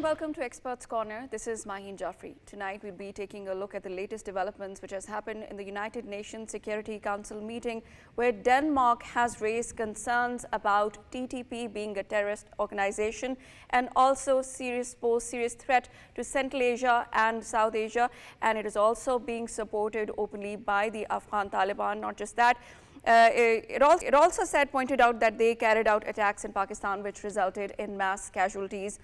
welcome to Experts Corner. This is Maheen Jafri. Tonight we'll be taking a look at the latest developments which has happened in the United Nations Security Council meeting, where Denmark has raised concerns about TTP being a terrorist organization and also pose serious threat to Central Asia and South Asia, and it is also being supported openly by the Afghan Taliban. Not just that, it also pointed out that they carried out attacks in Pakistan which resulted in mass casualties.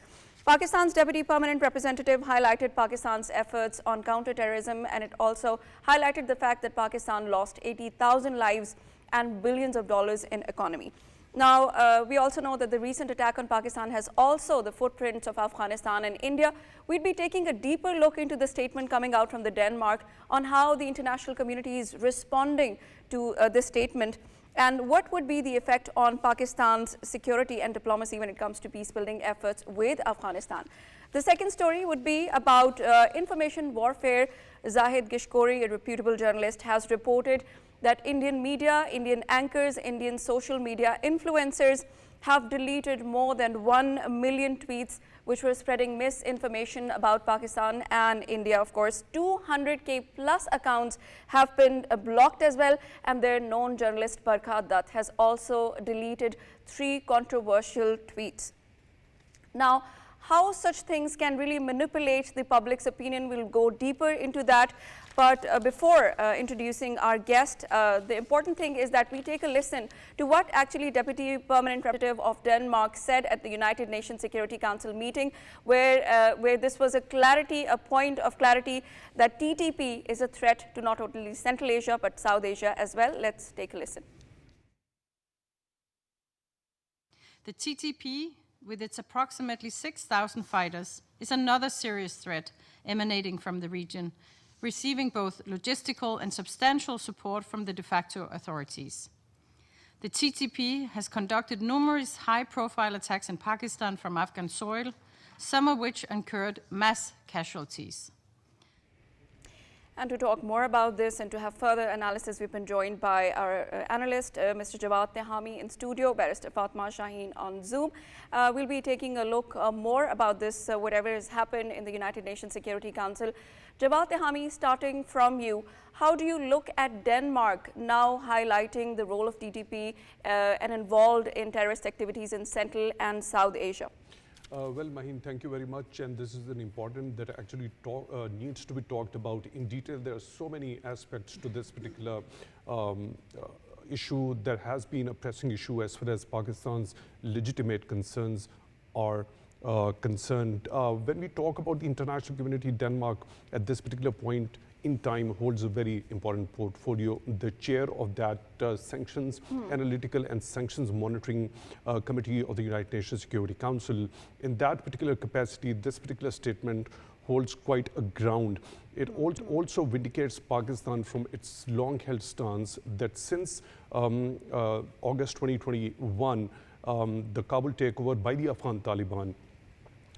Pakistan's Deputy Permanent Representative highlighted Pakistan's efforts on counter-terrorism, and it also highlighted the fact that Pakistan lost 80,000 lives and billions of dollars in economy. Now, we also know that the recent attack on Pakistan has also the footprints of Afghanistan and India. We'd be taking a deeper look into the statement coming out from the Denmark on how the international community is responding to this statement, and what would be the effect on Pakistan's security and diplomacy when it comes to peace-building efforts with Afghanistan. The second story would be about information warfare. Zahid Gishkori, a reputable journalist, has reported that Indian media, Indian anchors, Indian social media influencers have deleted more than 1 million tweets which were spreading misinformation about Pakistan and India. Of course, 200K plus accounts have been blocked as well, and their known journalist Barkha Dutt has also deleted 3 controversial tweets. Now, how such things can really manipulate the public's opinion, we'll go deeper into that. But before introducing our guest, the important thing is that we take a listen to what actually Deputy Permanent Representative of Denmark said at the United Nations Security Council meeting, where this was a point of clarity that TTP is a threat to not only Central Asia but South Asia as well. Let's take a listen. The TTP, with its approximately 6,000 fighters, is another serious threat emanating from the region, receiving both logistical and substantial support from the de facto authorities. The TTP has conducted numerous high-profile attacks in Pakistan from Afghan soil, some of which incurred mass casualties. And to talk more about this and to have further analysis, we've been joined by our analyst, Mr. Jawad Tehami in studio, Barrister Fatima Shaheen on Zoom. We'll be taking a look more about this, whatever has happened in the United Nations Security Council. Jawad Tehami, starting from you, how do you look at Denmark now highlighting the role of TTP and involved in terrorist activities in Central and South Asia? Well, Maheen, thank you very much. And this is an important that actually needs to be talked about in detail. There are so many aspects to this particular issue. There has been a pressing issue as far as Pakistan's legitimate concerns are concerned. When we talk about the international community, Denmark at this particular point in time holds a very important portfolio. The chair of that Sanctions Analytical and Sanctions Monitoring Committee of the United Nations Security Council. In that particular capacity, this particular statement holds quite a ground. It also vindicates Pakistan from its long-held stance that since August 2021, the Kabul takeover by the Afghan Taliban,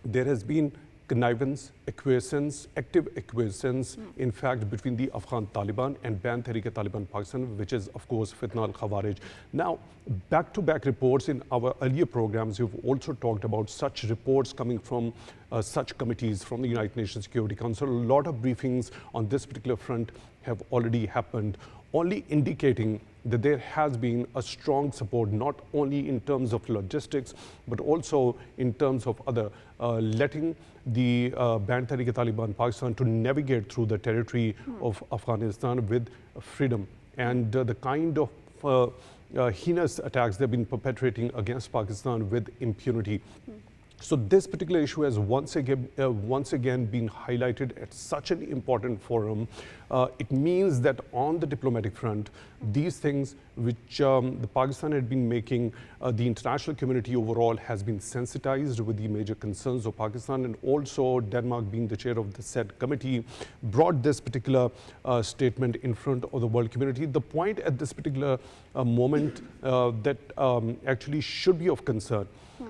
there has been connivance, acquiescence, active acquiescence, in fact, between the Afghan Taliban and Band Tehrik-e-Taliban Pakistan, which is, of course, Fitna al-Khawarij. Now, back-to-back reports in our earlier programs, you've also talked about such reports coming from such committees from the United Nations Security Council. A lot of briefings on this particular front have already happened, only indicating that there has been a strong support, not only in terms of logistics, but also in terms of other, letting the Band Tehrik-e-Taliban Pakistan to navigate through the territory of Afghanistan with freedom. And the kind of heinous attacks they've been perpetrating against Pakistan with impunity. So this particular issue has once again been highlighted at such an important forum. It means that on the diplomatic front, these things which the Pakistan had been making, the international community overall has been sensitized with the major concerns of Pakistan, and also Denmark, being the chair of the said committee, brought this particular statement in front of the world community. The point at this particular moment that actually should be of concern.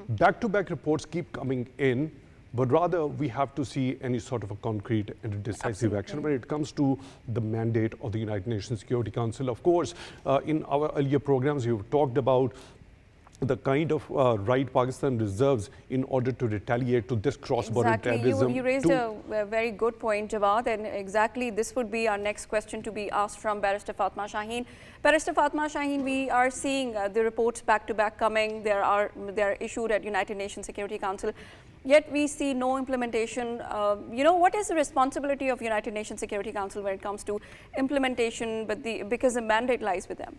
Back-to-back reports keep coming in, but rather we have to see any sort of a concrete and a decisive action when it comes to the mandate of the United Nations Security Council. Of course, in our earlier programs, we've talked about the kind of right Pakistan reserves in order to retaliate to this cross-border terrorism. You raised a very good point, Jawad, and exactly this would be our next question to be asked from Barrister Fatima Shaheen. Barrister Fatima Shaheen, we are seeing the reports back-to-back coming. They are issued at United Nations Security Council, yet we see no implementation. What is the responsibility of United Nations Security Council when it comes to implementation, because the mandate lies with them?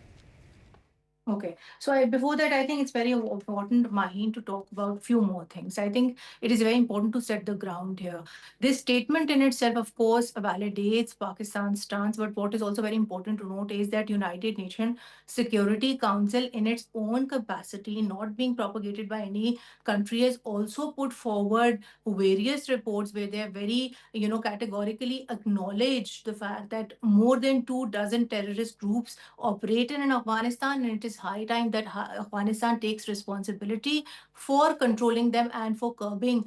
Okay, so before that, I think it's very important, Maheen, to talk about a few more things. I think it is very important to set the ground here. This statement in itself, of course, validates Pakistan's stance, but what is also very important to note is that United Nations Security Council, in its own capacity, not being propagated by any country, has also put forward various reports where they have very, categorically acknowledged the fact that more than 24 terrorist groups operate in Afghanistan, and it is high time that Afghanistan takes responsibility for controlling them and for curbing,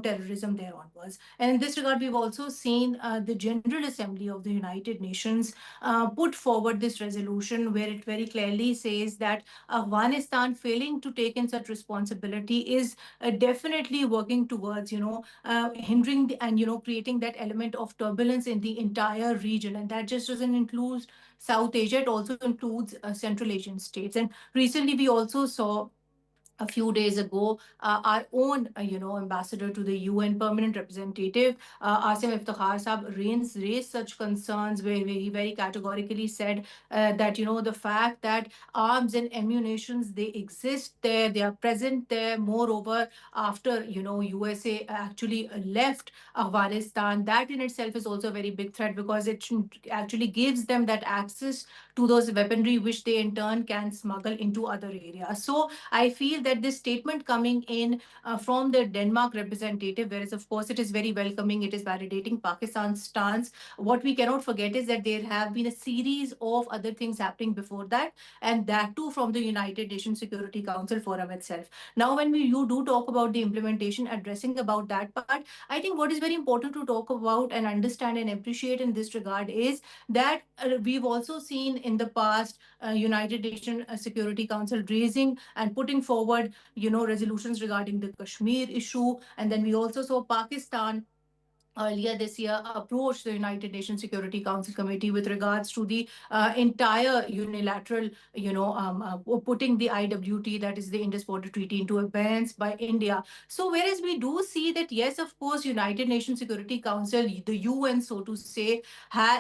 terrorism there onwards. And in this regard, we've also seen the General Assembly of the United Nations put forward this resolution where it very clearly says that Afghanistan failing to take in such responsibility is definitely working towards, hindering and, creating that element of turbulence in the entire region. And that just doesn't include South Asia, it also includes Central Asian states. And recently we also saw a few days ago, our own, ambassador to the UN permanent representative, Asim Iftikhar Saab, raised such concerns where he very categorically said that, the fact that arms and ammunitions, they exist there, they are present there. Moreover, after, USA actually left Afghanistan, that in itself is also a very big threat because it actually gives them that access to those weaponry, which they in turn can smuggle into other areas. So I feel that this statement coming in from the Denmark representative, whereas of course it is very welcoming, it is validating Pakistan's stance. What we cannot forget is that there have been a series of other things happening before that, and that too from the United Nations Security Council forum itself. Now, when you do talk about the implementation, addressing about that part, I think what is very important to talk about and understand and appreciate in this regard is that we've also seen in the past United Nations Security Council raising and putting forward, resolutions regarding the Kashmir issue. And then we also saw Pakistan earlier this year approached the United Nations Security Council Committee with regards to the entire unilateral, putting the IWT, that is the Indus Water Treaty, into abeyance by India. So whereas we do see that, yes, of course, United Nations Security Council, the UN, so to say,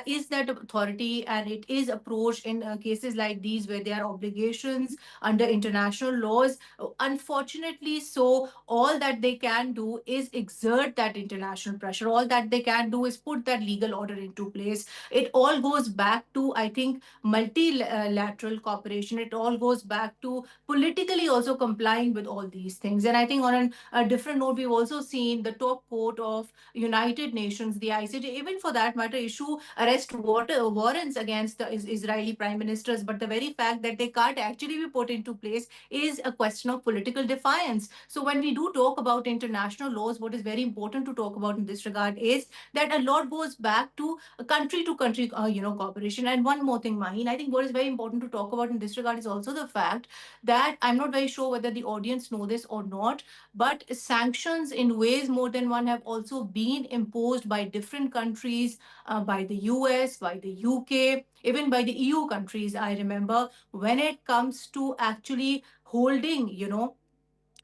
is that authority, and it is approached in cases like these where there are obligations under international laws. Unfortunately, so all that they can do is exert that international pressure. All that they can do is put that legal order into place. It all goes back to, I think, multilateral cooperation. It all goes back to politically also complying with all these things. And I think on a different note, we've also seen the top court of United Nations, the ICJ, even for that matter, issue arrest warrants against the Israeli prime ministers. But the very fact that they can't actually be put into place is a question of political defiance. So when we do talk about international laws, what is very important to talk about in this regard is that a lot goes back to country cooperation. And one more thing, Maheen, I think what is very important to talk about in this regard is also the fact that I'm not very sure whether the audience know this or not, but sanctions in ways more than one have also been imposed by different countries, by the US, by the UK, even by the EU countries. I remember when it comes to actually holding,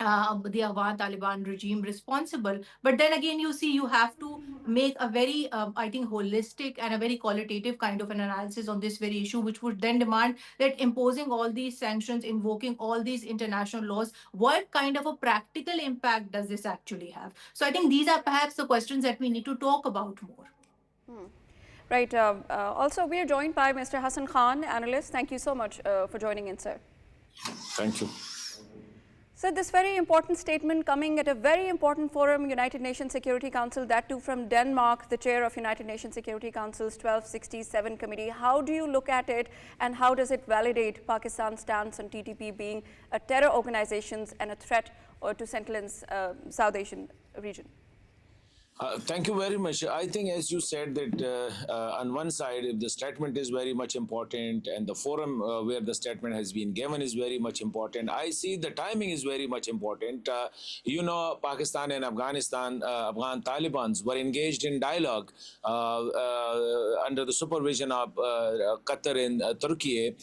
the Afghan Taliban regime responsible. But then again, you see, you have to make a very, I think, holistic and a very qualitative kind of an analysis on this very issue, which would then demand that imposing all these sanctions, invoking all these international laws, what kind of a practical impact does this actually have? So I think these are perhaps the questions that we need to talk about more. Right. Also, we are joined by Mr. Hassan Khan, analyst. Thank you so much for joining in, sir. Thank you. So this very important statement coming at a very important forum, United Nations Security Council, that too from Denmark, the chair of United Nations Security Council's 1267 committee. How do you look at it, and how does it validate Pakistan's stance on TTP being a terror organization and a threat to Central and South Asian region? Thank you very much. I think, as you said, that on one side, if the statement is very much important and the forum where the statement has been given is very much important, I see the timing is very much important. Pakistan and Afghanistan, Afghan Talibans were engaged in dialogue under the supervision of Qatar and Turkey.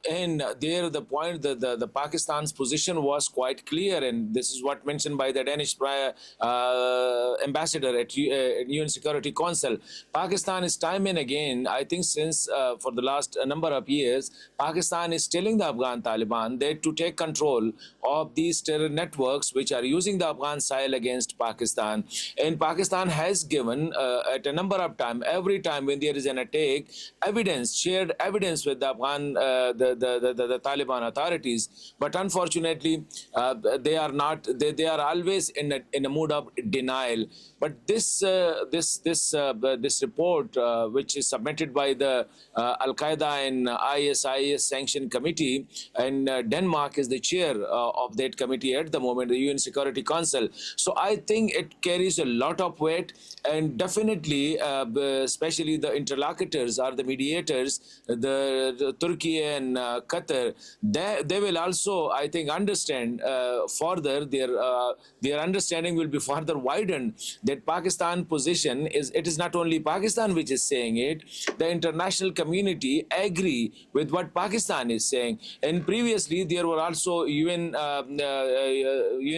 And there, the point, the Pakistan's position was quite clear, and this is what mentioned by the Danish ambassador at UN Security Council. Pakistan is time and again, I think since for the last number of years, Pakistan is telling the Afghan Taliban that to take control of these terror networks which are using the Afghan soil against Pakistan. And Pakistan has given at a number of times, every time when there is an attack, shared evidence with the Afghan, the Taliban authorities. But unfortunately, they are not. They are always in a mood of denial. But this report, which is submitted by the Al-Qaeda and ISIL Sanction Committee, and Denmark is the chair of that committee at the moment, the UN Security Council. So I think it carries a lot of weight, and definitely, especially the interlocutors or the mediators, the Turkey and Qatar, they will also, I think, understand further. Their understanding will be further widened that Pakistan position it is not only Pakistan which is saying it, the international community agree with what Pakistan is saying. And previously there were also UN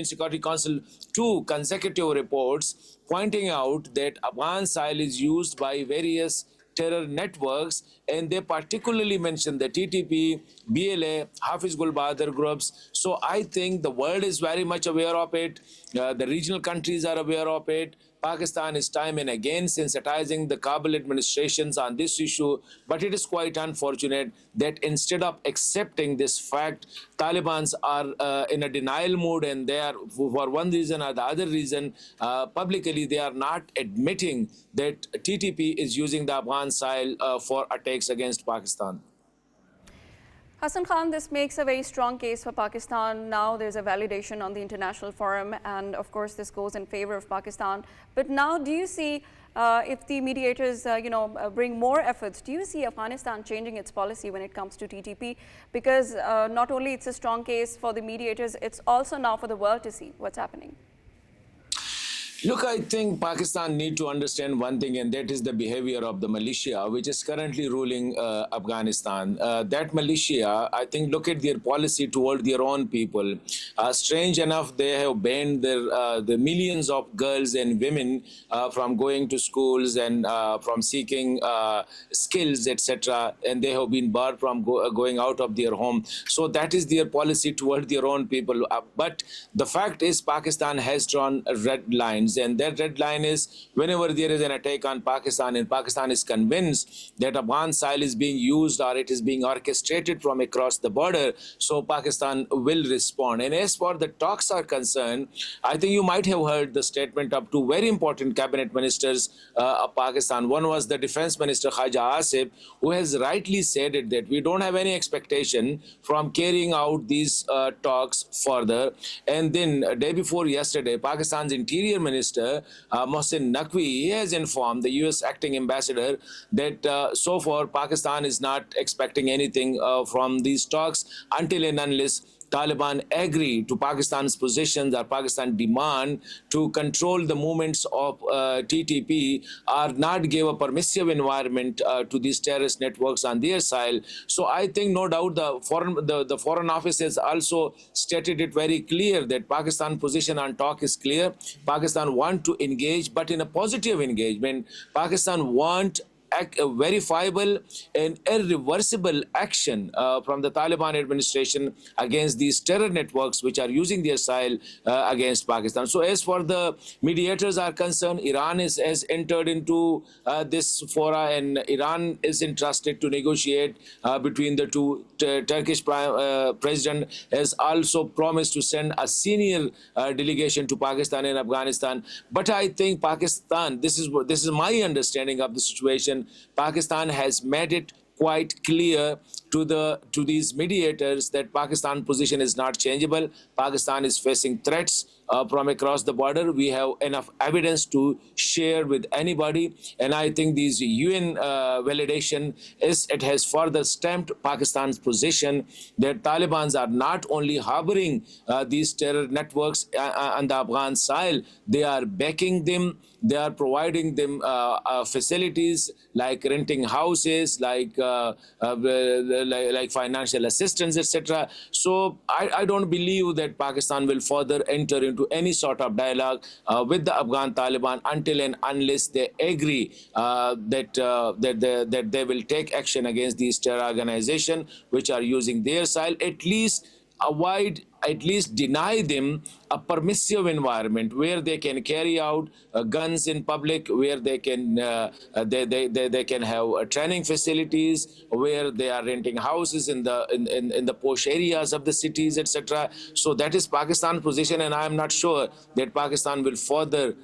Security Council 2 consecutive reports pointing out that Afghan soil is used by various terror networks, and they particularly mentioned the TTP, BLA, Hafiz Gul Bahadur groups. So I think the world is very much aware of it. The regional countries are aware of it. Pakistan is time and again sensitizing the Kabul administrations on this issue, but it is quite unfortunate that instead of accepting this fact, Talibans are in a denial mood, and they are, for one reason or the other reason, publicly they are not admitting that TTP is using the Afghan soil for attacks against Pakistan. Hassan Khan, this makes a very strong case for Pakistan. Now there's a validation on the international forum, and of course this goes in favor of Pakistan. But now, do you see, if the mediators, bring more efforts, do you see Afghanistan changing its policy when it comes to TTP? Because not only it's a strong case for the mediators, it's also now for the world to see what's happening. Look, I think Pakistan need to understand one thing, and that is the behavior of the militia, which is currently ruling Afghanistan. That militia, I think, look at their policy toward their own people. Strange enough, they have banned the millions of girls and women from going to schools and from seeking skills, etc. And they have been barred from going out of their home. So that is their policy toward their own people. But the fact is, Pakistan has drawn red lines. And that red line is whenever there is an attack on Pakistan and Pakistan is convinced that Afghan soil is being used or it is being orchestrated from across the border, so Pakistan will respond. And as far the talks are concerned, I think you might have heard the statement of two very important cabinet ministers of Pakistan. One was the defense minister, Khaja Asif, who has rightly said it, that we don't have any expectation from carrying out these talks further. And then day before yesterday, Pakistan's interior minister, Mohsin Naqvi, has informed the US acting ambassador that so far Pakistan is not expecting anything from these talks until and unless Taliban agree to Pakistan's positions or Pakistan demand to control the movements of TTP or not give a permissive environment to these terrorist networks on their side. So I think no doubt the Foreign Office has also stated it very clear that Pakistan position on talk is clear. Pakistan want to engage, but in a positive engagement. Pakistan want a verifiable and irreversible action from the Taliban administration against these terror networks which are using their soil against Pakistan. So as for the mediators are concerned, Iran has entered into this fora, and Iran is interested to negotiate between the two. Turkish president has also promised to send a senior delegation to Pakistan and Afghanistan. But I think Pakistan, this is my understanding of the situation, Pakistan has made it quite clear to these mediators that Pakistan position is not changeable. Pakistan is facing threats from across the border. We have enough evidence to share with anybody, and I think these UN validation it has further stamped Pakistan's position that Talibans are not only harboring these terror networks on the Afghan soil, they are backing them. They are providing them facilities like renting houses, like financial assistance, etc. So I don't believe that Pakistan will further enter into any sort of dialogue with the Afghan Taliban until and unless they agree that they will take action against these terror organizations which are using their soil, at least avoid, at least deny them a permissive environment where they can carry out guns in public, where they can they can have training facilities, where they are renting houses in the posh areas of the cities, etc. So that is Pakistan's position, and I am not sure that Pakistan will further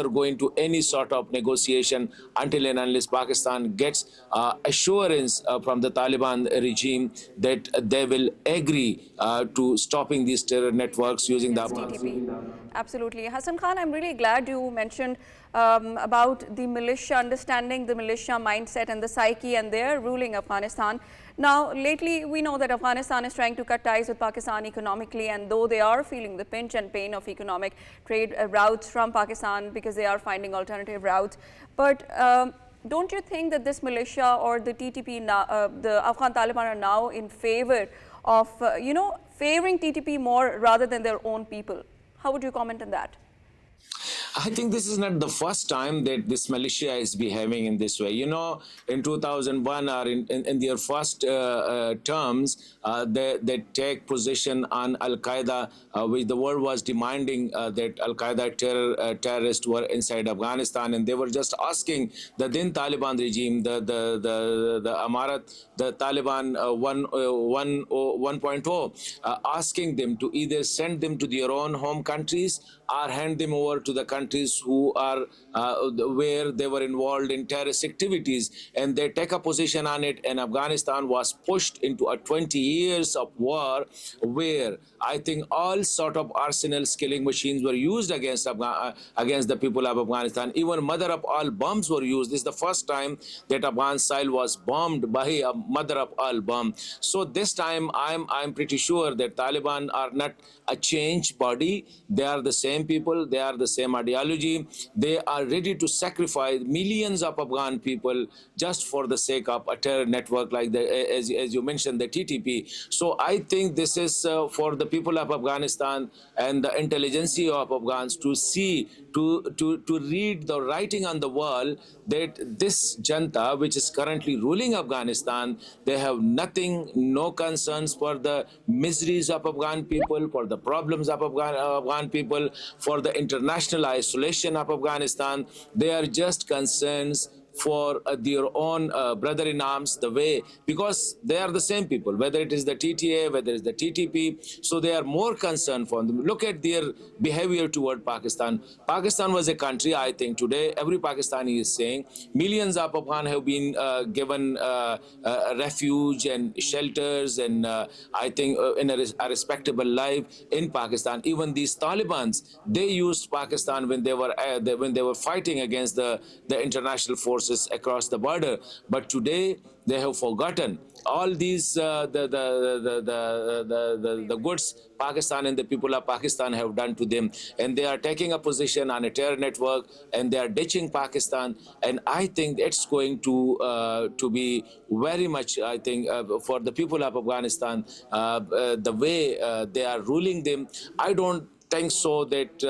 go into any sort of negotiation until and unless Pakistan gets assurance from the Taliban regime that they will agree to stopping these terror networks using the TTP. Absolutely. Hassan Khan, I'm really glad you mentioned about the militia, understanding the militia mindset and the psyche and their ruling Afghanistan. Now, lately, we know that Afghanistan is trying to cut ties with Pakistan economically, and though they are feeling the pinch and pain of economic trade routes from Pakistan because they are finding alternative routes. But don't you think that this militia or the TTP, the Afghan Taliban are now in favor of, favoring TTP more rather than their own people? How would you comment on that? I think this is not the first time that this militia is behaving in this way. You know, in 2001 or in their first terms, they take position on Al-Qaeda, which the world was demanding that Al-Qaeda terrorists were inside Afghanistan, and they were just asking the then Taliban regime, the Amarat, the Taliban 1.0, asking them to either send them to their own home countries or hand them over to the countries who are where they were involved in terrorist activities, and they take a position on it. And Afghanistan was pushed into a 20 years of war, where I think all sort of arsenals, killing machines were used against the people of Afghanistan. Even mother of all bombs were used. This is the first time that Afghan soil was bombed by a mother of all bomb. So this time, I'm pretty sure that Taliban are not a changed body. They are the same people. They are the same ideology. They are ready to sacrifice millions of Afghan people just for the sake of a terror network like as you mentioned, the TTP. So I think this is for the people of Afghanistan and the intelligentsia of Afghans to see, to read the writing on the wall that this junta, which is currently ruling Afghanistan, they have nothing, no concerns for the miseries of Afghan people, for the problems of Afghan people, for the international isolation of Afghanistan. They are just concerns for their own brother-in-arms, the way, because they are the same people, whether it is the TTA, whether it's the TTP, so they are more concerned for them. Look at their behavior toward Pakistan. Pakistan was a country, I think today, every Pakistani is saying, millions of Afghan have been given refuge and shelters and I think in a respectable life in Pakistan. Even these Talibans, they used Pakistan when they were fighting against the international forces across the border, but today they have forgotten all these the goods Pakistan and the people of Pakistan have done to them, and they are taking a position on a terror network, and they are ditching Pakistan. And I think it's going to be very much, I think, for the people of Afghanistan, the way they are ruling them. I don't think so that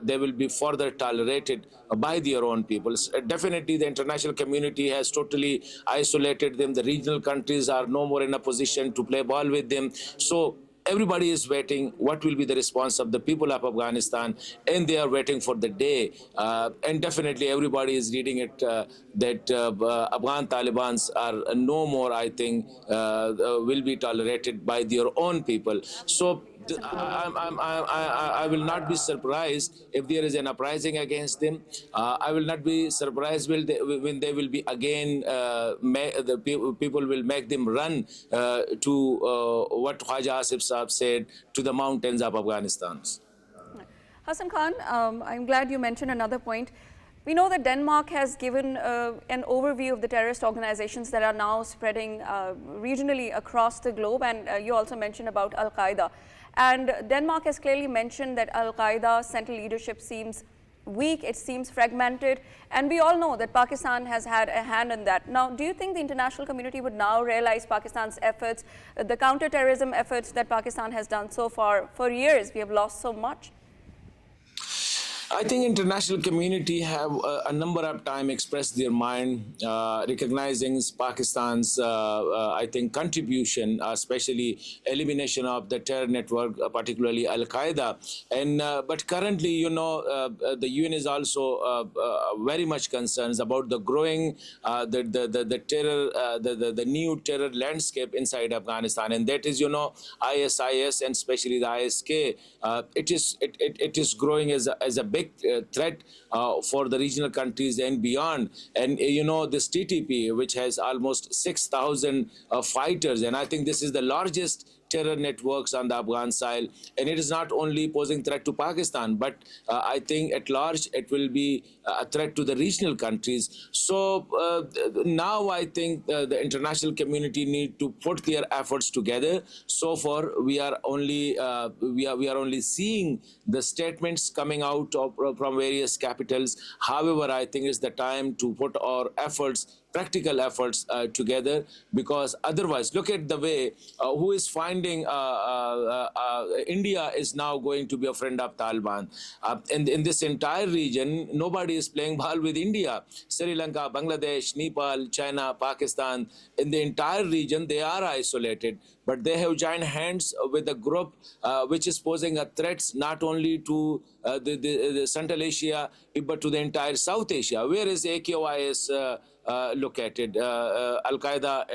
they will be further tolerated by their own peoples. Definitely the international community has totally isolated them. The regional countries are no more in a position to play ball with them. So everybody is waiting what will be the response of the people of Afghanistan, and they are waiting for the day. And definitely everybody is reading it that Afghan Talibans are no more, I think, will be tolerated by their own people. So I will not be surprised if there is an uprising against them. I will not be surprised when they will be again, the people will make them run to what Khwaja Asif Saab said, to the mountains of Afghanistan. Hassan Khan, I'm glad you mentioned another point. We know that Denmark has given an overview of the terrorist organizations that are now spreading regionally across the globe, and you also mentioned about Al-Qaeda. And Denmark has clearly mentioned that Al-Qaeda central leadership seems weak, it seems fragmented, and we all know that Pakistan has had a hand in that. Now, do you think the international community would now realize Pakistan's efforts, the counter-terrorism efforts that Pakistan has done so far? For years, we have lost so much. I think international community have a number of time expressed their mind, recognizing Pakistan's, I think, contribution, especially elimination of the terror network, particularly Al-Qaeda. And but currently, you know, the UN is also very much concerned about the growing, the terror, the new terror landscape inside Afghanistan, and that is, you know, ISIS and especially the ISK. It is growing as a big threat for the regional countries and beyond. And you know, this TTP, which has almost 6,000 fighters, and I think this is the largest terror networks on the Afghan side, and it is not only posing threat to Pakistan, but I think at large it will be a threat to the regional countries. So now I think the international community need to put their efforts together. So far, we are only seeing the statements coming out from various capitals. However, I think it's the time to put our efforts, practical efforts together, because otherwise, look at the way who is finding India is now going to be a friend of Taliban. In this entire region, nobody is playing ball with India. Sri Lanka, Bangladesh, Nepal, China, Pakistan, in the entire region, they are isolated. But they have joined hands with a group which is posing a threat not only to the Central Asia, but to the entire South Asia. Where is AQIS located? Al-Qaeda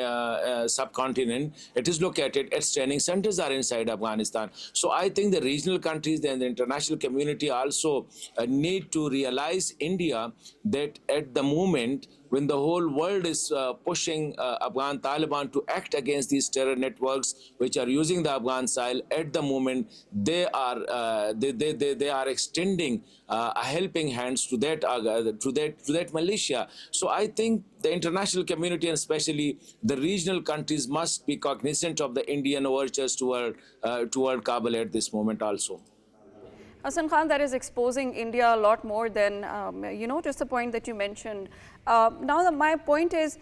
subcontinent, it is located. Its training centers are inside Afghanistan. So I think the regional countries and the international community also need to realize India that at the moment when the whole world is pushing Afghan Taliban to act against these terror networks which are using the Afghan soil, at the moment they are extending a helping hands to that militia. So I think the international community and especially the regional countries must be cognizant of the Indian overtures toward Kabul at this moment also. Hassan Khan, that is exposing India a lot more than, you know, just the point that you mentioned. Now, my point is,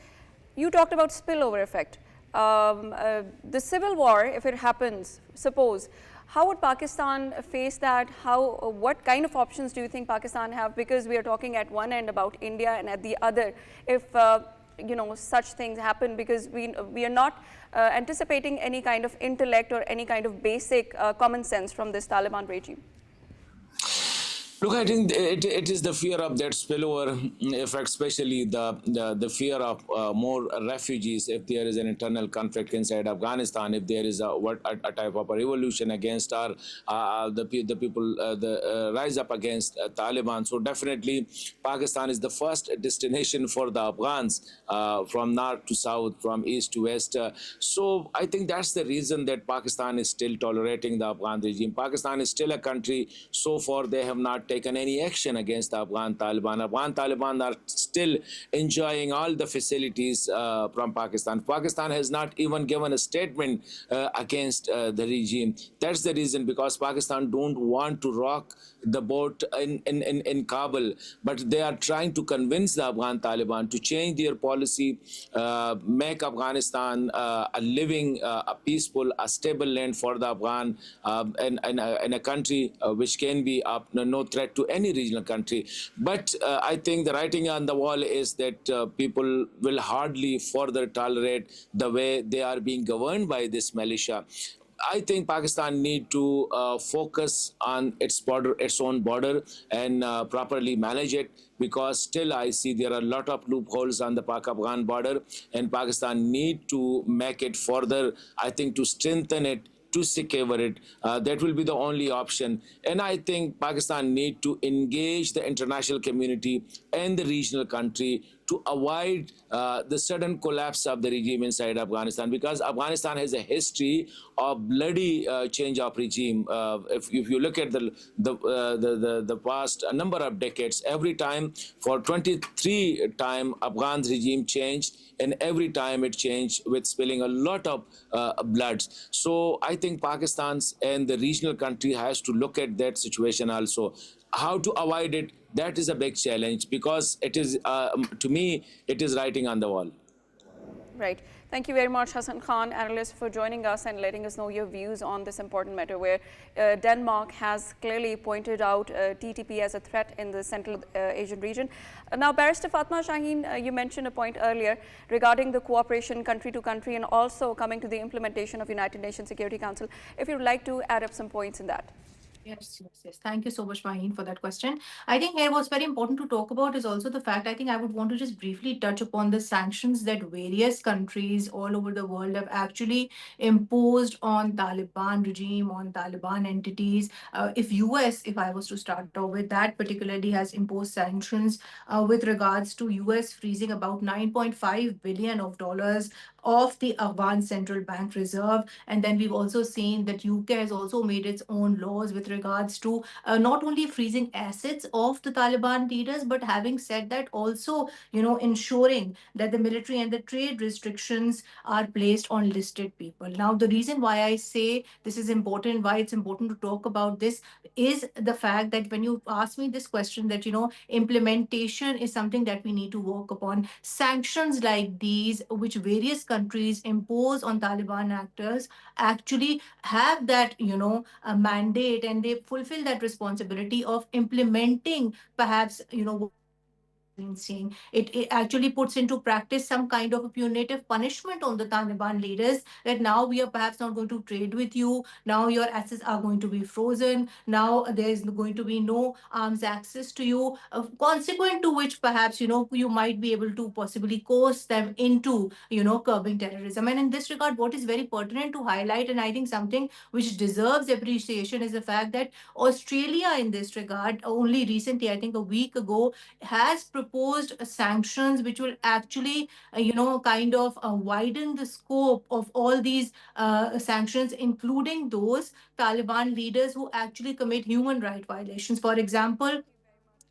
you talked about spillover effect. The civil war, if it happens, suppose, how would Pakistan face that? What kind of options do you think Pakistan have? Because we are talking at one end about India and at the other, if you know, such things happen, because we are not anticipating any kind of intellect or any kind of basic common sense from this Taliban regime. Look, I think it is the fear of that spillover effect, especially the fear of more refugees if there is an internal conflict inside Afghanistan, if there is a type of a revolution against the people, rise up against Taliban. So definitely Pakistan is the first destination for the Afghans from north to south, from east to west. So I think that's the reason that Pakistan is still tolerating the Afghan regime. Pakistan is still a country, so far they have not taken any action against the Afghan Taliban. Afghan Taliban are still enjoying all the facilities from Pakistan. Pakistan has not even given a statement against the regime. That's the reason, because Pakistan don't want to rock the boat in Kabul, but they are trying to convince the Afghan Taliban to change their policy, make Afghanistan a living, a peaceful, a stable land for the Afghan, and a country which can be no threat to any regional country. But I think the writing on the wall is that people will hardly further tolerate the way they are being governed by this militia. I think Pakistan need to focus on its own border, and properly manage it, because still I see there are a lot of loopholes on the Pak-Afghan border, and Pakistan need to make it further, I think, to strengthen it, to secure it. That will be the only option. And I think Pakistan need to engage the international community and the regional country to avoid the sudden collapse of the regime inside Afghanistan, because Afghanistan has a history of bloody change of regime. If you look at the past number of decades, every time for 23 time Afghan regime changed, and every time it changed with spilling a lot of blood. So I think Pakistan's and the regional country has to look at that situation also. How to avoid it, that is a big challenge, because it is, to me, it is writing on the wall. Right. Thank you very much, Hassan Khan, analyst, for joining us and letting us know your views on this important matter, where Denmark has clearly pointed out TTP as a threat in the Central Asian region. Now, Barrister Fatima Shaheen, you mentioned a point earlier regarding the cooperation country to country and also coming to the implementation of United Nations Security Council. If you'd like to add up some points in that. Yes. Thank you so much, Maheen, for that question. I think here what's very important to talk about is also the fact, I think I would want to just briefly touch upon the sanctions that various countries all over the world have actually imposed on Taliban regime, on Taliban entities. If US, if I was to start off with that, particularly has imposed sanctions with regards to US freezing about 9.5 billion of dollars of the Afghan Central Bank Reserve. And then we've also seen that UK has also made its own laws with regards to not only freezing assets of the Taliban leaders, but having said that, also, ensuring that the military and the trade restrictions are placed on listed people. Now, the reason why I say this is important, why it's important to talk about this, is the fact that when you ask me this question, that, implementation is something that we need to work upon. Sanctions like these, which various countries impose on Taliban actors, actually have that, a mandate, and they fulfill that responsibility of implementing, perhaps, seeing it actually puts into practice some kind of a punitive punishment on the Taliban leaders, that now we are perhaps not going to trade with you, now your assets are going to be frozen, now there's going to be no arms access to you, consequent to which perhaps you might be able to possibly coerce them into curbing terrorism. And in this regard, what is very pertinent to highlight, and I think something which deserves appreciation, is the fact that Australia in this regard only recently, I think a week ago, has proposed sanctions which will actually, kind of widen the scope of all these sanctions, including those Taliban leaders who actually commit human rights violations. For example,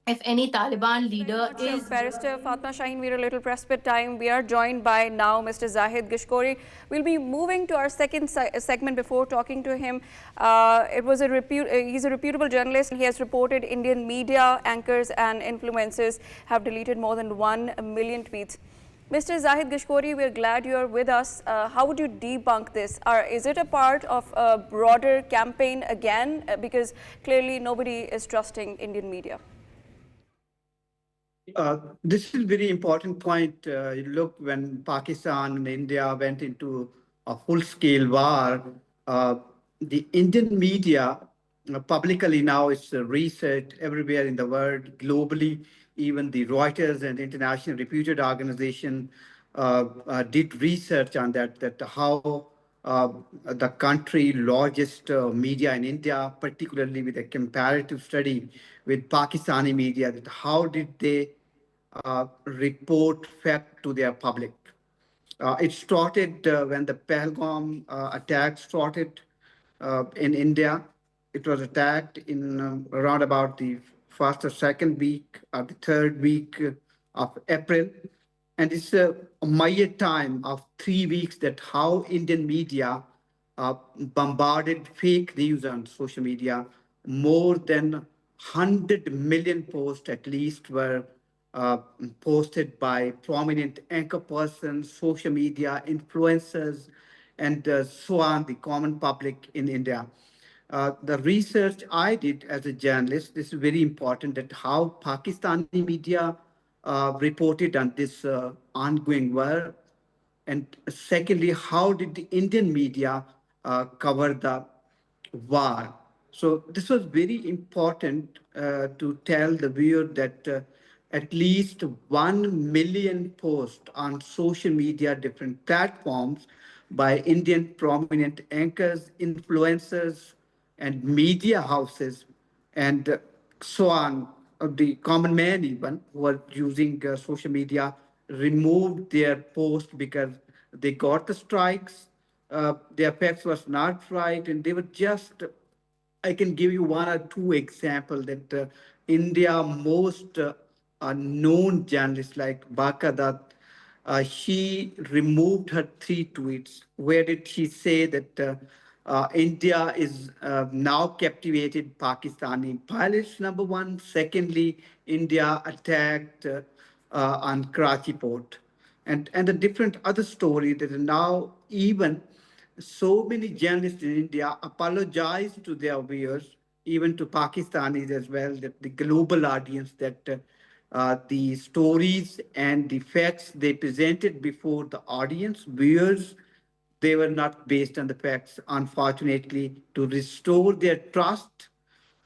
if any Taliban leader is... Barrister Fatima Shaheen, we're a little pressed for time. We are joined by now Mr. Zahid Gishkori. We'll be moving to our second segment. Before talking to him, he's a reputable journalist. He has reported Indian media anchors and influencers have deleted more than 1 million tweets. Mr. Zahid Gishkori, we're glad you're with us. How would you debunk this? Is it a part of a broader campaign again? Because clearly nobody is trusting Indian media. This is a very important point. You look, when Pakistan and India went into a full-scale war, the Indian media publicly now is researched everywhere in the world, globally. Even the Reuters and international reputed organization did research on that how the country largest media in India, particularly with a comparative study with Pakistani media, that how did they report fact to their public. It started when the Pahalgam attack started in India. It was attacked in around about the first or second week or the third week of April. And it's a mere time of 3 weeks that how Indian media bombarded fake news on social media. More than 100 million posts at least were posted by prominent anchor persons, social media influencers, and so on, the common public in India. The research I did as a journalist, this is very important, that how Pakistani media reported on this ongoing war. And secondly, how did the Indian media cover the war? So this was very important to tell the viewer that at least 1 million posts on social media, different platforms by Indian prominent anchors, influencers, and media houses, and so on, the common man even, who are using social media removed their post because they got the strikes. Their facts was not right, and they were just. I can give you one or two examples that India most known journalists like Bakadat, she removed her three tweets. Where did she say that India is now captivated Pakistani pilots, number one. Secondly, India attacked on Karachi port. And the different other story that are now even so many journalists in India apologize to their viewers, even to Pakistanis as well, that the global audience, that the stories and the facts they presented before the audience, viewers, they were not based on the facts. Unfortunately, to restore their trust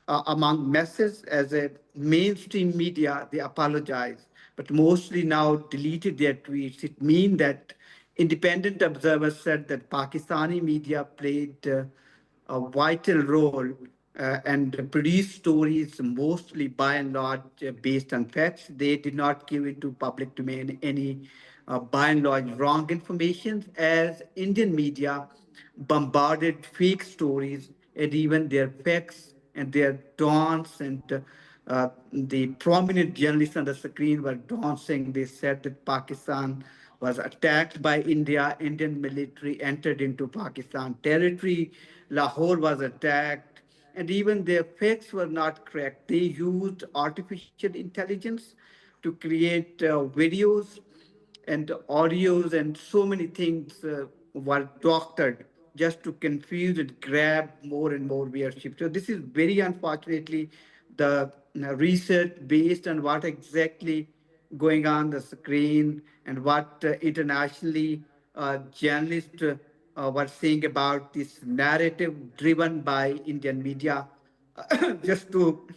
among masses as a mainstream media, they apologize, but mostly now deleted their tweets. It means that independent observers said that Pakistani media played a vital role and produced stories mostly by and large based on facts. They did not give it to public domain any by and large wrong information, as Indian media bombarded fake stories and even their facts and their dons and the prominent journalists on the screen were dancing. They said that Pakistan was attacked by India. Indian military entered into Pakistan territory. Lahore was attacked. And even their facts were not correct. They used artificial intelligence to create videos and audios and so many things were doctored just to confuse and grab more and more viewership. So this is very unfortunately the research based on what exactly going on the screen and what internationally journalists were saying about this narrative driven by Indian media. Just to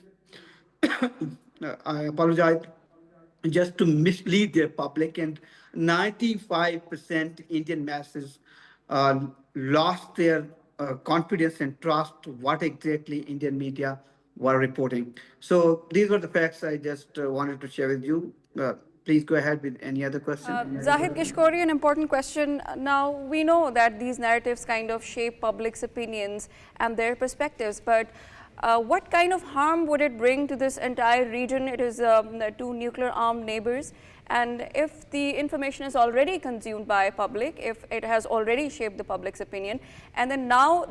I apologize, just to mislead their public. And 95% Indian masses lost their confidence and trust what exactly Indian media were reporting. So these were the facts I just wanted to share with you. Please go ahead with any other question. Zahid Gishkori, an important question. Now, we know that these narratives kind of shape public's opinions and their perspectives, but what kind of harm would it bring to this entire region? It is two nuclear-armed neighbors, and if the information is already consumed by public, if it has already shaped the public's opinion, and then now,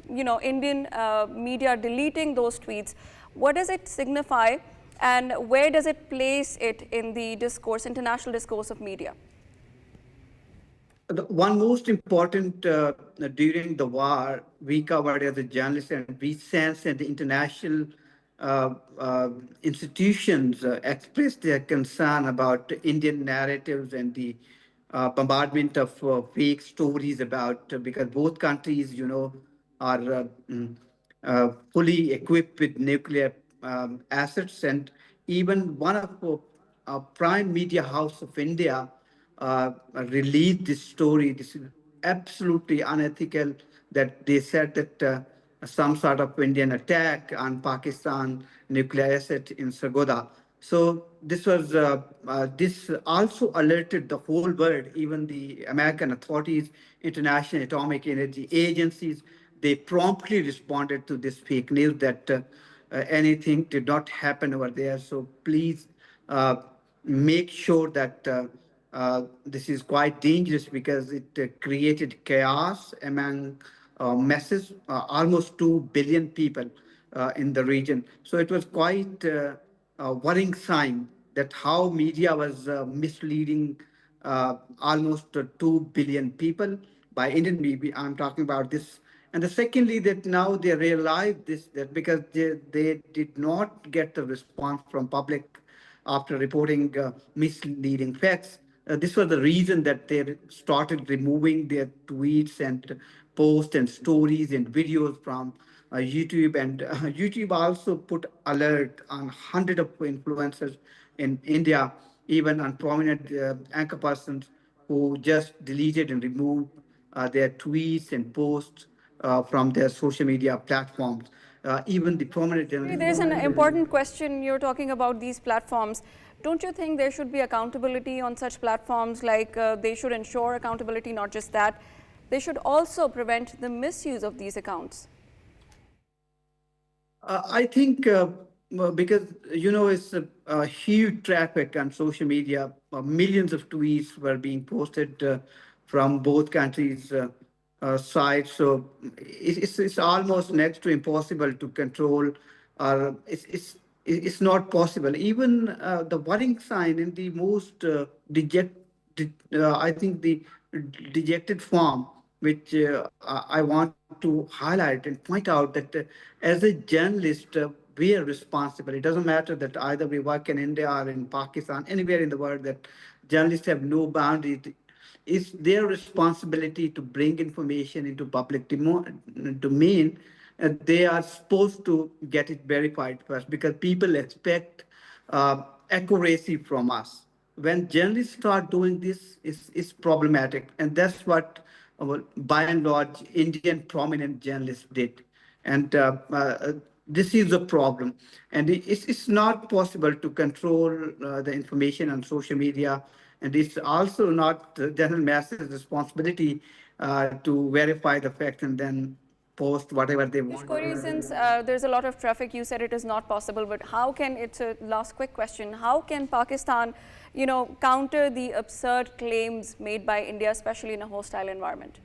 Indian media deleting those tweets, what does it signify, and where does it place it in the discourse, international discourse of media? The one most important during the war, we covered as a journalist, and we sensed that the international institutions expressed their concern about Indian narratives and the bombardment of fake stories about, because both countries, are fully equipped with nuclear assets. And even one of the prime media house of India released this story. This is absolutely unethical that they said that some sort of Indian attack on Pakistan nuclear asset in Sargodha. So this also alerted the whole world, even the American authorities, international atomic energy agencies. They promptly responded to this fake news that anything did not happen over there. So please make sure that this is quite dangerous because it created chaos among masses, almost 2 billion people in the region. So it was quite a worrying sign that how media was misleading almost 2 billion people by Indian media. I'm talking about this. And the secondly, that now they realize this, that because they did not get the response from public after reporting misleading facts. This was the reason that they started removing their tweets and posts and stories and videos from YouTube. And YouTube also put alert on hundreds of influencers in India, even on prominent anchor persons who just deleted and removed their tweets and posts from their social media platforms. even the permanent There's journalists. an important question. You're talking about these platforms. Don't you think there should be accountability on such platforms? Like they should ensure accountability, not just that, they should also prevent the misuse of these accounts. I think because, it's a huge traffic on social media. Millions of tweets were being posted from both countries' sides. So it's almost next to impossible to control. It's not possible. Even the worrying sign in the most I think the dejected form, which I want to highlight and point out that as a journalist, we are responsible. It doesn't matter that either we work in India or in Pakistan, anywhere in the world, that journalists have no boundaries. It's their responsibility to bring information into public domain. They are supposed to get it verified first because people expect accuracy from us. When journalists start doing this, it's problematic. And that's what, by and large, Indian prominent journalists did. And this is a problem. And it's not possible to control the information on social media. And it's also not the general masses' responsibility to verify the facts and then post whatever they want. Gishkori, since there's a lot of traffic, you said it is not possible, but how can, it's a last quick question, how can Pakistan, counter the absurd claims made by India, especially in a hostile environment?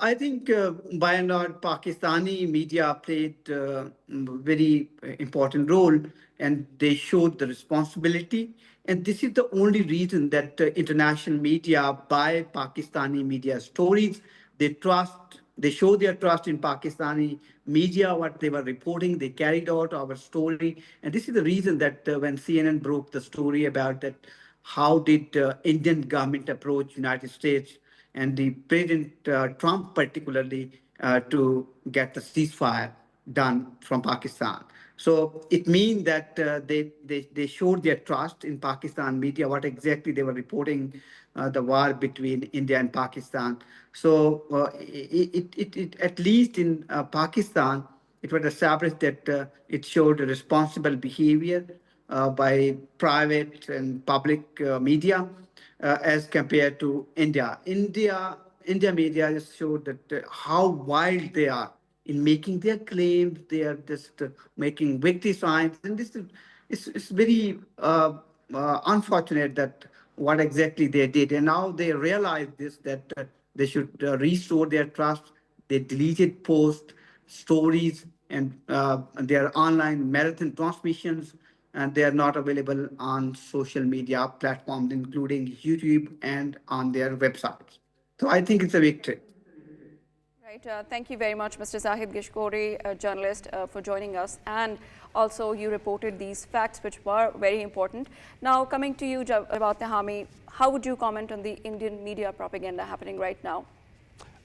I think by and large, Pakistani media played a very important role, and they showed the responsibility. And this is the only reason that international media buy Pakistani media stories. They show their trust in Pakistani media, what they were reporting. They carried out our story. And this is the reason that when CNN broke the story about that, how did Indian government approach United States and the President Trump particularly to get the ceasefire done from Pakistan. So it means that they showed their trust in Pakistan media, what exactly they were reporting the war between India and Pakistan. So at least in Pakistan, it was established that it showed a responsible behavior by private and public media as compared to India. India media just showed that how wild they are in making their claims. They are just making victory signs, and this is it's very unfortunate that what exactly they did. And now they realize this that they should restore their trust. They deleted posts, stories, and their online marathon transmissions, and they are not available on social media platforms, including YouTube and on their websites. So I think it's a victory. Right. Thank you very much, Mr. Zahid Gishkori, a journalist, for joining us. And also, you reported these facts, which were very important. Now, coming to you, Jawad Tehami, how would you comment on the Indian media propaganda happening right now?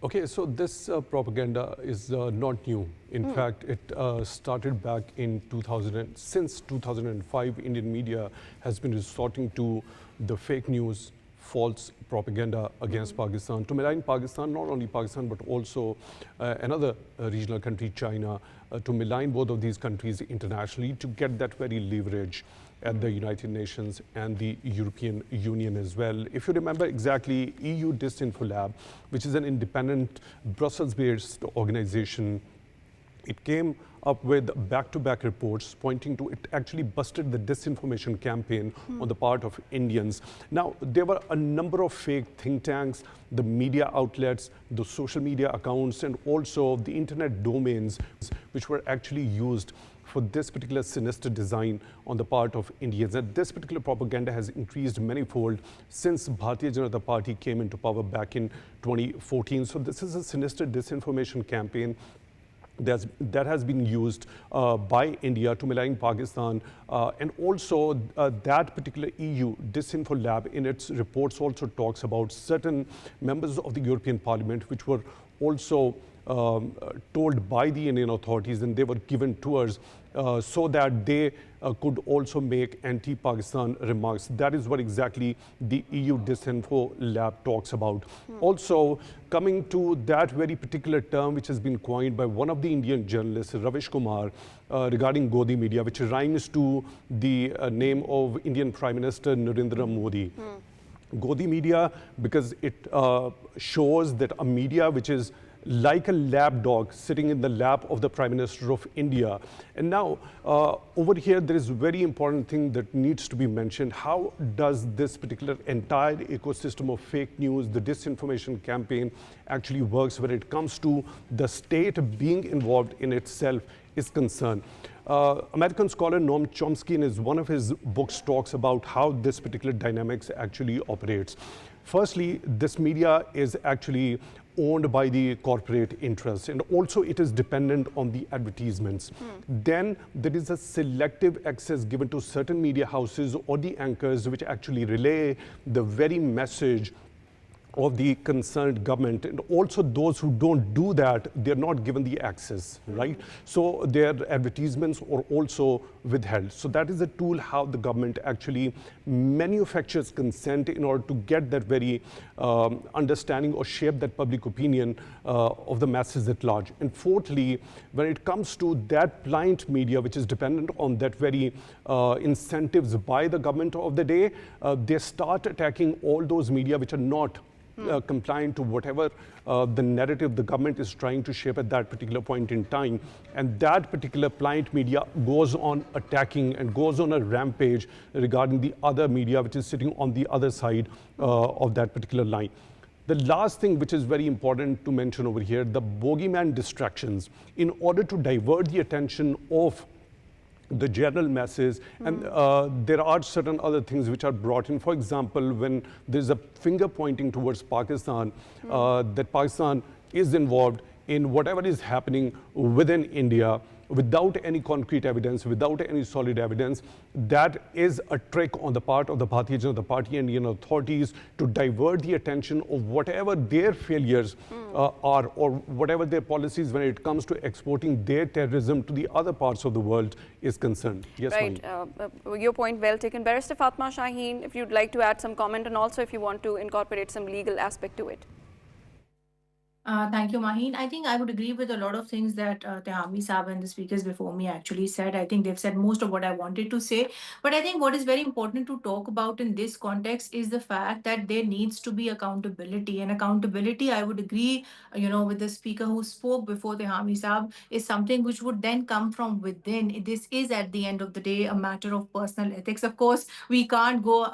Okay, so this propaganda is not new. In fact, it started back in 2000. Since 2005, Indian media has been resorting to the fake news, false propaganda against Pakistan, to malign Pakistan, not only Pakistan, but also another regional country, China, to malign both of these countries internationally to get that very leverage at the United Nations and the European Union as well. If you remember exactly, EU Disinfo Lab, which is an independent Brussels-based organization, it came up with back-to-back reports pointing to it actually busted the disinformation campaign on the part of Indians. Now, there were a number of fake think tanks, the media outlets, the social media accounts, and also the internet domains which were actually used for this particular sinister design on the part of Indians. And this particular propaganda has increased manifold since Bharatiya Janata Party came into power back in 2014. So this is a sinister disinformation campaign that has been used by India to malign Pakistan. And also that particular EU Disinfo Lab in its reports also talks about certain members of the European Parliament which were also told by the Indian authorities, and they were given tours so that they could also make anti-Pakistan remarks. That is what exactly the EU Disinfo Lab talks about. Also, coming to that very particular term which has been coined by one of the Indian journalists, Ravish Kumar, regarding Godi media, which rhymes to the name of Indian Prime Minister Narendra Modi. Godi media, because it shows that a media which is like a lap dog sitting in the lap of the Prime Minister of India. And now, over here, there is a very important thing that needs to be mentioned. How does this particular entire ecosystem of fake news, the disinformation campaign, actually works when it comes to the state being involved in itself is concerned? American scholar Noam Chomsky, in one of his books, talks about how this particular dynamics actually operates. Firstly, this media is actually owned by the corporate interests, and also it is dependent on the advertisements. Then there is a selective access given to certain media houses or the anchors which actually relay the very message of the concerned government, and also those who don't do that, they're not given the access, right? So their advertisements are also withheld. So that is a tool how the government actually manufactures consent in order to get that very understanding or shape that public opinion of the masses at large. And fourthly, when it comes to that blind media, which is dependent on that very incentives by the government of the day, they start attacking all those media which are not compliant to whatever the narrative the government is trying to shape at that particular point in time. And that particular blind media goes on attacking and goes on a rampage regarding the other media which is sitting on the other side of that particular line. The last thing which is very important to mention over here, the bogeyman distractions, in order to divert the attention of the general masses, and there are certain other things which are brought in. For example, when there's a finger pointing towards Pakistan, that Pakistan is involved in whatever is happening within India, without any concrete evidence, without any solid evidence, that is a trick on the part of the Bharatiya Janata Party and Indian authorities to divert the attention of whatever their failures are, or whatever their policies when it comes to exporting their terrorism to the other parts of the world is concerned. Yes, right. Your point well taken. Barrister Fatima Shaheen, if you'd like to add some comment, and also if you want to incorporate some legal aspect to it. Thank you, Maheen. I think I would agree with a lot of things that Tehami Saab and the speakers before me actually said. I think they've said most of what I wanted to say. But I think what is very important to talk about in this context is the fact that there needs to be accountability. And accountability, I would agree, with the speaker who spoke before Tehami Saab, is something which would then come from within. This is at the end of the day a matter of personal ethics. Of course, we can't go,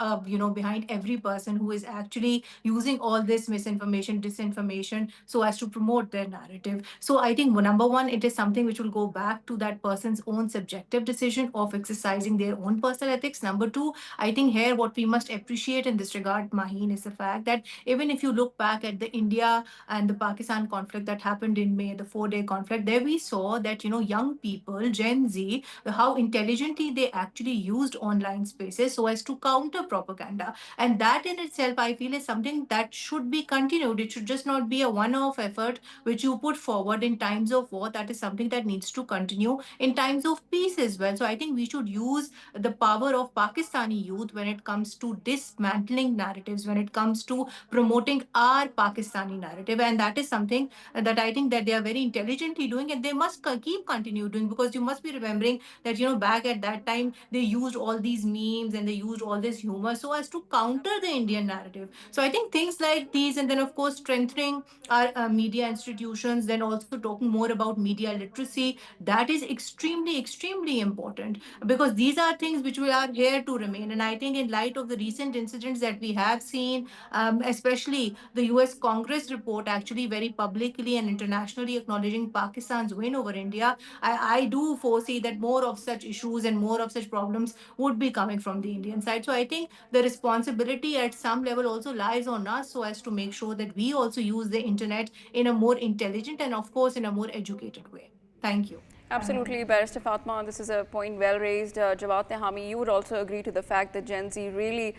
behind every person who is actually using all this misinformation, disinformation, so as to promote their narrative. So I think number one, it is something which will go back to that person's own subjective decision of exercising their own personal ethics. Number two, I think here what we must appreciate in this regard, Maheen, is the fact that even if you look back at the India and the Pakistan conflict that happened in May, the 4-day conflict, there we saw that, young people, Gen Z, how intelligently they actually used online spaces so as to counter propaganda. And that in itself, I feel, is something that should be continued. It should just not be a one-off effort which you put forward in times of war. That is something that needs to continue in times of peace as well. So I think we should use the power of Pakistani youth when it comes to dismantling narratives, when it comes to promoting our Pakistani narrative. And that is something that I think that they are very intelligently doing, and they must keep continue doing, because you must be remembering that, back at that time, they used all these memes and they used all this humor so as to counter the Indian narrative. So I think things like these, and then of course strengthening our media institutions, then also talking more about media literacy, that is extremely, extremely important, because these are things which we are here to remain. And I think in light of the recent incidents that we have seen, especially the US Congress report actually very publicly and internationally acknowledging Pakistan's win over India, I do foresee that more of such issues and more of such problems would be coming from the Indian side. So I think the responsibility at some level also lies on us, so as to make sure that we also use the internet in a more intelligent and, of course, in a more educated way. Thank you. Absolutely, Barrister Fatma, this is a point well raised. Jawad Tehami, you would also agree to the fact that Gen Z really,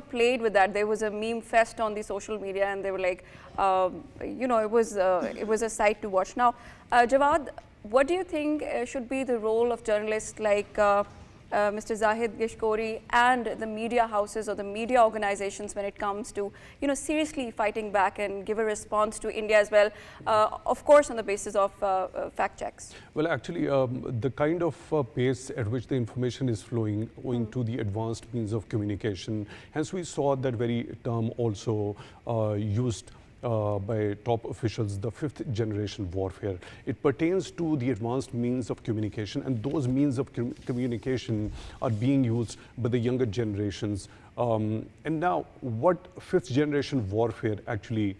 played with that. There was a meme fest on the social media, and they were like, it was a sight to watch. Now, Jawad, what do you think should be the role of journalists like Mr. Zahid Gishkori and the media houses or the media organizations when it comes to, seriously fighting back and give a response to India as well, of course, on the basis of fact checks? Well, actually, the kind of pace at which the information is flowing owing to the advanced means of communication. Hence, we saw that very term also used by top officials, the fifth generation warfare. It pertains to the advanced means of communication, and those means of communication are being used by the younger generations. And now what fifth generation warfare actually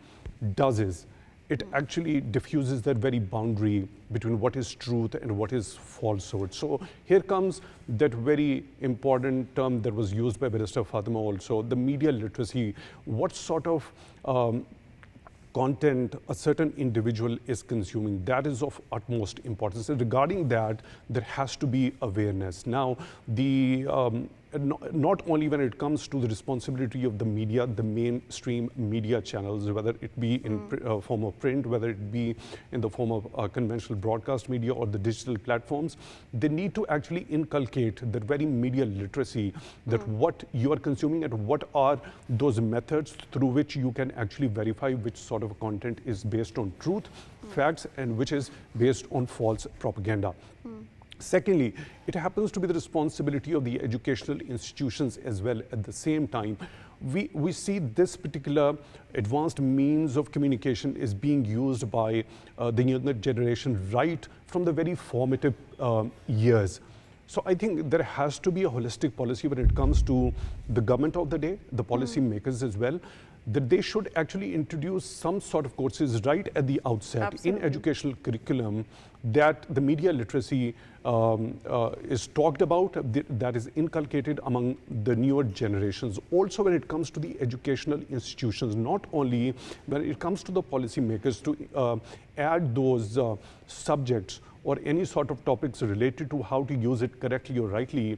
does is, it actually diffuses that very boundary between what is truth and what is falsehood. So here comes that very important term that was used by Barrister Fatima also, the media literacy. What sort of content a certain individual is consuming, that is of utmost importance. And regarding that, there has to be awareness. Now, not only when it comes to the responsibility of the media, the mainstream media channels, whether it be in form of print, whether it be in the form of conventional broadcast media or the digital platforms, they need to actually inculcate that very media literacy, that what you are consuming and what are those methods through which you can actually verify which sort of content is based on truth, facts, and which is based on false propaganda. Secondly, it happens to be the responsibility of the educational institutions as well. At the same time, we see this particular advanced means of communication is being used by the younger generation right from the very formative years. So I think there has to be a holistic policy when it comes to the government of the day, the policy makers as well, that they should actually introduce some sort of courses right at the outset in educational curriculum, that the media literacy is talked about, that is inculcated among the newer generations. Also when it comes to the educational institutions, not only when it comes to the policy makers, to add those subjects or any sort of topics related to how to use it correctly or rightly.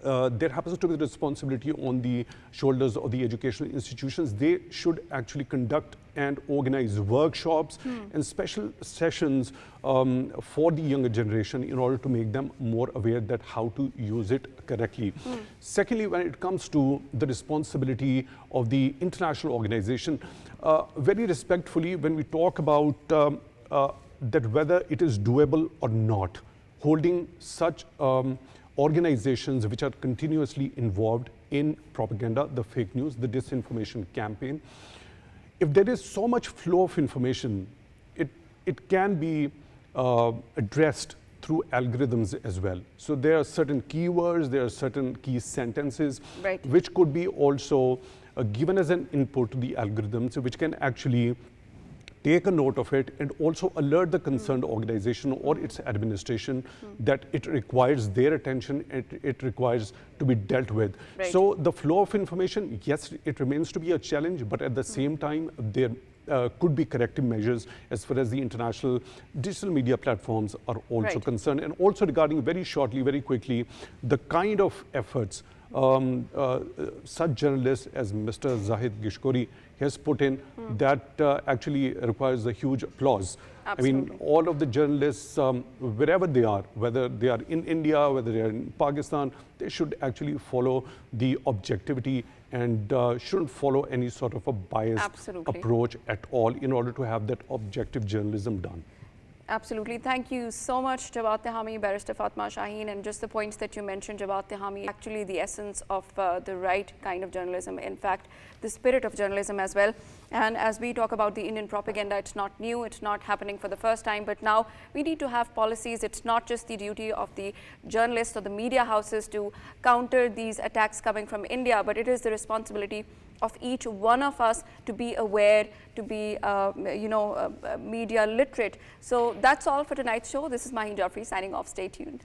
There happens to be the responsibility on the shoulders of the educational institutions. They should actually conduct and organize workshops and special sessions for the younger generation in order to make them more aware that how to use it correctly. Secondly, when it comes to the responsibility of the international organization, very respectfully, when we talk about that whether it is doable or not, holding such organizations which are continuously involved in propaganda, the fake news, the disinformation campaign. If there is so much flow of information, it can be addressed through algorithms as well. So there are certain keywords, there are certain key sentences, which could be also given as an input to the algorithms, which can actually take a note of it and also alert the concerned organization or its administration that it requires their attention, it requires to be dealt with. So the flow of information, yes, it remains to be a challenge, but at the same time, there could be corrective measures as far as the international digital media platforms are also concerned. And also regarding very shortly, very quickly, the kind of efforts such journalists as Mr. Zahid Gishkori has put in, that actually requires a huge applause. Absolutely. I mean, all of the journalists, wherever they are, whether they are in India, whether they are in Pakistan, they should actually follow the objectivity and shouldn't follow any sort of a biased approach at all in order to have that objective journalism done. Absolutely. Thank you so much, Jawad Tehami, Barrister Fatima Shaheen, and just the points that you mentioned, Jawad Tehami, actually the essence of the right kind of journalism, in fact, the spirit of journalism as well. And as we talk about the Indian propaganda, it's not new, it's not happening for the first time, but now we need to have policies. It's not just the duty of the journalists or the media houses to counter these attacks coming from India, but it is the responsibility of each one of us to be aware, to be, media literate. So that's all for tonight's show. This is Maheen Jafri signing off. Stay tuned.